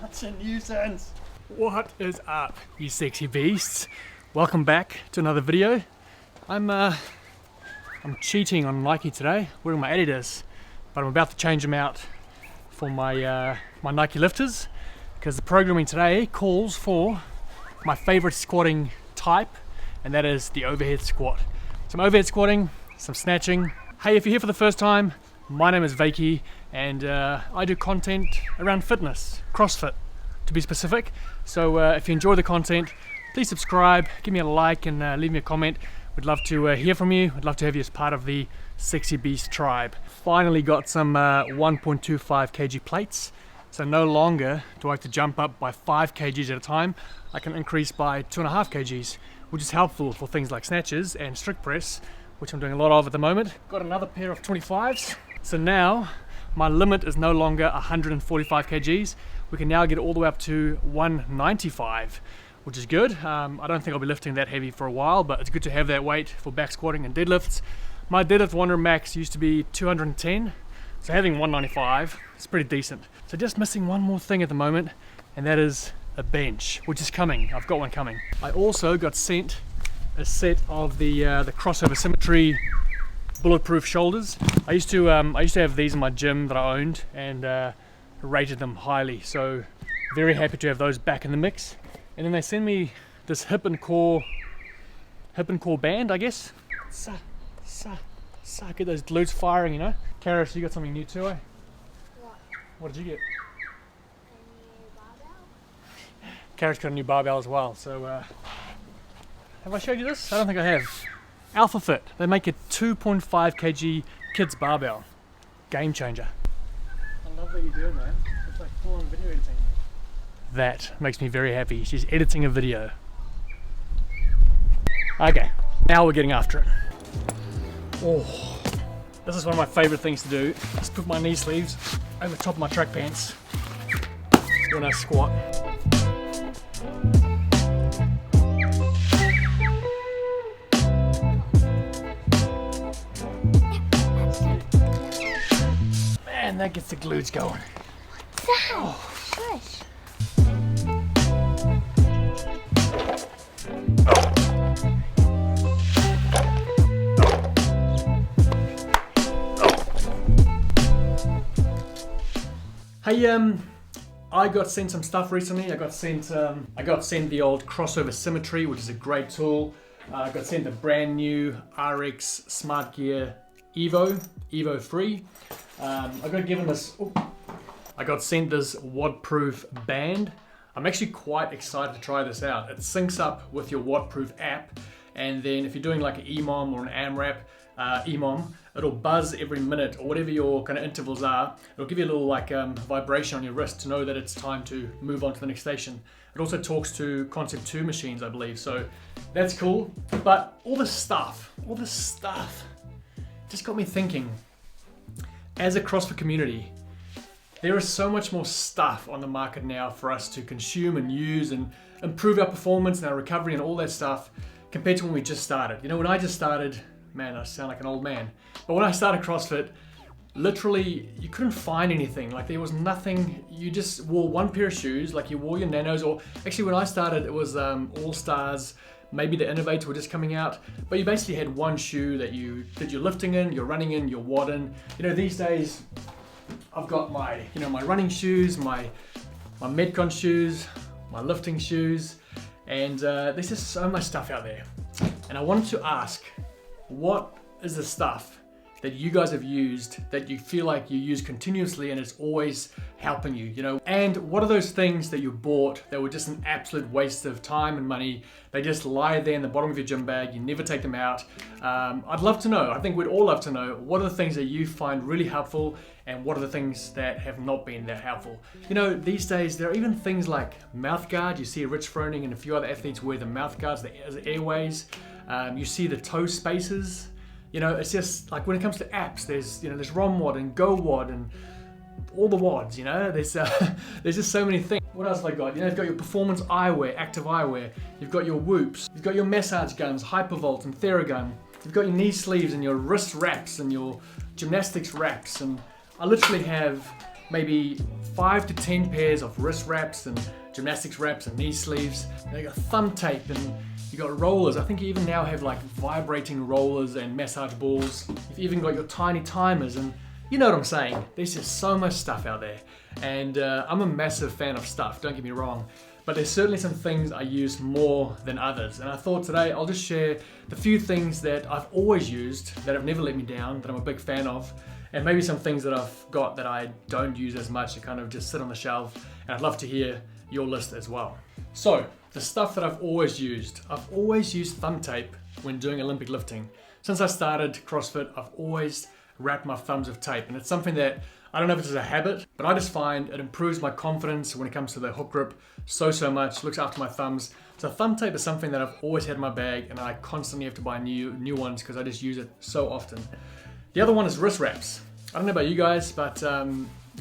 That's a nuisance. What is up, you sexy beasts? Welcome back to another video. I'm cheating on Nike today, wearing my Adidas, but I'm about to change them out for my my Nike lifters because the programming today calls for my favorite squatting type, and that is the overhead squat. Some overhead squatting, some snatching. Hey, if you're here for the first time, my name is Wykie, and I do content around fitness, CrossFit to be specific. So if you enjoy the content, please subscribe, give me a like, and leave me a comment. We'd love to hear from you. We'd love to have you as part of the Sexy Beast tribe. Finally got some 1.25 kg plates. So no longer do I have to jump up by 5 kgs at a time. I can increase by 2.5 kgs, which is helpful for things like snatches and strict press, which I'm doing a lot of at the moment. Got another pair of 25s. So now my limit is no longer 145 kgs. We can now get all the way up to 195, which is good. I don't think I'll be lifting that heavy for a while, but it's good to have that weight for back squatting and deadlifts. My deadlift Wanderer max used to be 210, so having 195 is pretty decent. So just missing one more thing at the moment, and that is a bench, which is coming. I've got one coming. I also got sent a set of the crossover symmetry bulletproof shoulders. I used to have these in my gym that I owned and rated them highly. So very happy to have those back in the mix. And then they send me this hip and core band, I guess. Get those glutes firing, you know. Karis, you got something new too, eh? What did you get? A new barbell. Karis got a new barbell as well. So have I showed you this? I don't think I have. Alpha Fit. They make a 2.5 kg kids barbell. Game changer. I love what you're doing, man. It's like full on video editing. That makes me very happy. She's editing a video. Okay, now we're getting after it. Oh, this is one of my favorite things to do. Just put my knee sleeves over top of my track pants when I squat. Man, that gets the glutes going. Oh. Shush. Hey, I got sent some stuff recently. I got sent the old crossover symmetry, which is a great tool. I got sent the brand new RX Smart Gear Evo 3. I got sent this WOD-proof band. I'm actually quite excited to try this out. It syncs up with your WOD-proof app, and then if you're doing like an EMOM or an AMRAP EMOM, it'll buzz every minute or whatever your kind of intervals are. It'll give you a little like vibration on your wrist to know that it's time to move on to the next station. It also talks to Concept 2 machines, I believe, so that's cool. But all this stuff just got me thinking, as a CrossFit community, there is so much more stuff on the market now for us to consume and use and improve our performance and our recovery and all that stuff compared to when we just started. You know, when I just started, man, I sound like an old man, but when I started CrossFit, literally you couldn't find anything. Like there was nothing. You just wore one pair of shoes, like you wore your Nanos, or actually when I started it was All Stars, maybe the Innovator were just coming out, but you basically had one shoe that you did your lifting in, your running in, your WOD in. You know, these days I've got my, you know, my running shoes, my Metcon shoes, my lifting shoes, and there's just so much stuff out there. And I wanted to ask, what is the stuff that you guys have used that you feel like you use continuously and it's always helping you, you know? And what are those things that you bought that were just an absolute waste of time and money? They just lie there in the bottom of your gym bag, you never take them out. I'd love to know, I think we'd all love to know, what are the things that you find really helpful and what are the things that have not been that helpful? You know, these days there are even things like mouth guard. You see Rich Froning and a few other athletes wear the mouth guards, the airways. You see the toe spaces. You know, it's just like when it comes to apps, there's ROMWOD and GoWOD and all the WODs, you know, there's just so many things. What else have I got? You know, you've got your performance eyewear, active eyewear, you've got your whoops, you've got your massage guns, Hypervolt and Theragun, you've got your knee sleeves and your wrist wraps and your gymnastics wraps, and I literally have maybe 5 to 10 pairs of wrist wraps and gymnastics wraps and knee sleeves. You got thumb tape and you got rollers. I think you even now have like vibrating rollers and massage balls. You've even got your tiny timers, and you know what I'm saying. There's just so much stuff out there. And I'm a massive fan of stuff, don't get me wrong. But there's certainly some things I use more than others. And I thought today I'll just share the few things that I've always used, that have never let me down, that I'm a big fan of. And maybe some things that I've got that I don't use as much, that kind of just sit on the shelf. And I'd love to hear your list as well. So, the stuff that I've always used thumb tape when doing Olympic lifting. Since I started CrossFit, I've always wrapped my thumbs with tape. And it's something that, I don't know if it's a habit, but I just find it improves my confidence when it comes to the hook grip so much, looks after my thumbs. So thumb tape is something that I've always had in my bag, and I constantly have to buy new ones because I just use it so often. The other one is wrist wraps. I don't know about you guys, but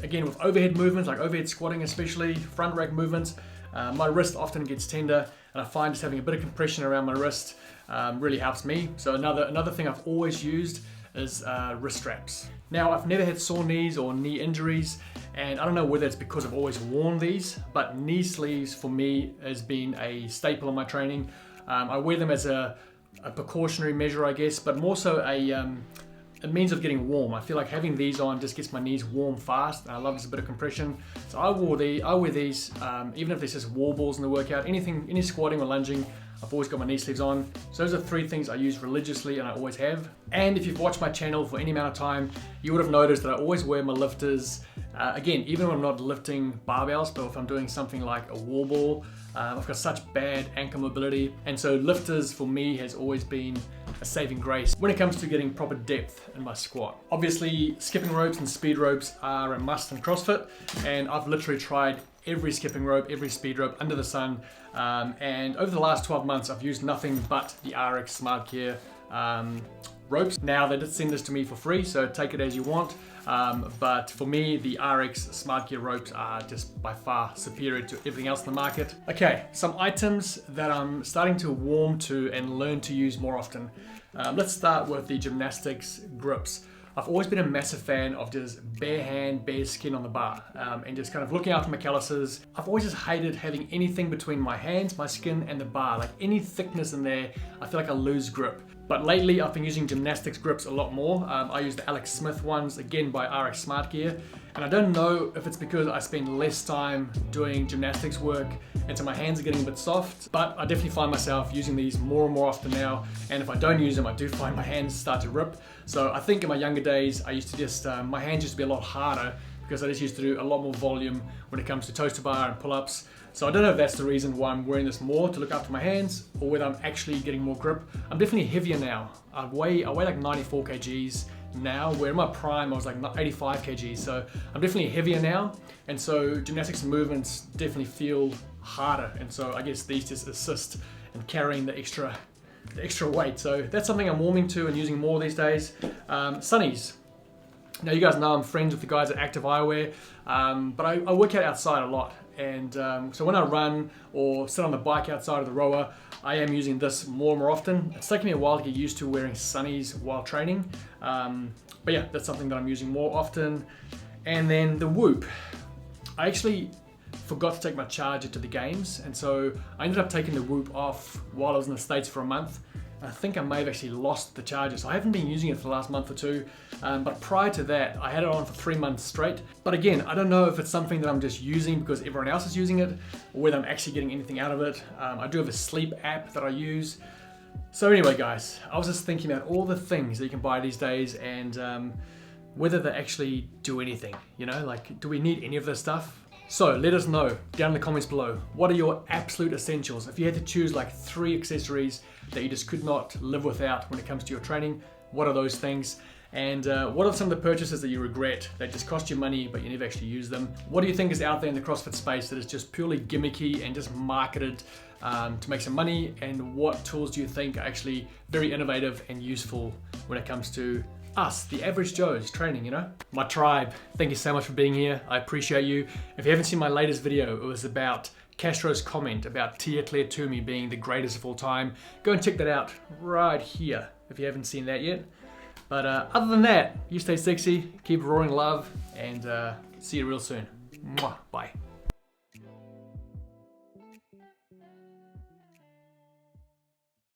again, with overhead movements, like overhead squatting especially, front rack movements, my wrist often gets tender, and I find just having a bit of compression around my wrist really helps me. So another thing I've always used is wrist straps. Now, I've never had sore knees or knee injuries, and I don't know whether it's because I've always worn these, but knee sleeves for me has been a staple in my training. I wear them as a precautionary measure, I guess, but more so a means of getting warm. I feel like having these on just gets my knees warm fast, and I love just a bit of compression. So I wear these, even if there's just wall balls in the workout, any squatting or lunging, I've always got my knee sleeves on. So those are 3 things I use religiously, and I always have. And if you've watched my channel for any amount of time, you would have noticed that I always wear my lifters, again, even when I'm not lifting barbells, but if I'm doing something like a wall ball, I've got such bad ankle mobility, and so lifters for me has always been a saving grace when it comes to getting proper depth in my squat. Obviously, skipping ropes and speed ropes are a must in CrossFit, and I've literally tried every skipping rope, every speed rope under the sun, and over the last 12 months I've used nothing but the RX Smart Gear ropes. Now, they did send this to me for free, so take it as you want, but for me the RX Smart Gear ropes are just by far superior to everything else in the market. Okay, some items that I'm starting to warm to and learn to use more often. Let's start with the Gymnastics Grips. I've always been a massive fan of just bare hand, bare skin on the bar, and just kind of looking after my calluses. I've always just hated having anything between my hands, my skin, and the bar. Like any thickness in there, I feel like I lose grip. But lately, I've been using Gymnastics Grips a lot more. I use the Alex Smith ones, again by RX Smart Gear. And I don't know if it's because I spend less time doing gymnastics work, and so my hands are getting a bit soft, but I definitely find myself using these more and more often now. And if I don't use them, I do find my hands start to rip. So I think in my younger days, I used to just, my hands used to be a lot harder because I just used to do a lot more volume when it comes to toes to bar and pull-ups. So I don't know if that's the reason why I'm wearing this more to look after my hands, or whether I'm actually getting more grip. I'm definitely heavier now. I weigh like 94 kgs now, where in my prime I was like 85 kgs. So I'm definitely heavier now, and so gymnastics movements definitely feel harder. And so I guess these just assist in carrying the extra weight. So that's something I'm warming to and using more these days. Sunnies. Now, you guys know I'm friends with the guys at Active Eyewear, but I work out outside a lot, and so when I run or sit on the bike outside of the rower, I am using this more and more often. It's taken me a while to get used to wearing sunnies while training, but yeah, that's something that I'm using more often. And then the Whoop. I actually forgot to take my charger to the games, and so I ended up taking the Whoop off while I was in the States for a month. I think I may have actually lost the charger, so I haven't been using it for the last month or two, but prior to that I had it on for 3 months straight. But again, I don't know if it's something that I'm just using because everyone else is using it, or whether I'm actually getting anything out of it. I do have a sleep app that I use. So anyway guys, I was just thinking about all the things that you can buy these days, and whether they actually do anything, you know, like, do we need any of this stuff? So let us know down in the comments below, what are your absolute essentials? If you had to choose like 3 accessories that you just could not live without when it comes to your training, what are those things? And what are some of the purchases that you regret that just cost you money but you never actually use them? What do you think is out there in the CrossFit space that is just purely gimmicky and just marketed to make some money? And what tools do you think are actually very innovative and useful when it comes to us, the average Joes, training, you know? My tribe, thank you so much for being here. I appreciate you. If you haven't seen my latest video, it was about Castro's comment about Tia Claire Toomey being the greatest of all time. Go and check that out right here if you haven't seen that yet. But other than that, you stay sexy, keep roaring love, and see you real soon. Mwah. Bye.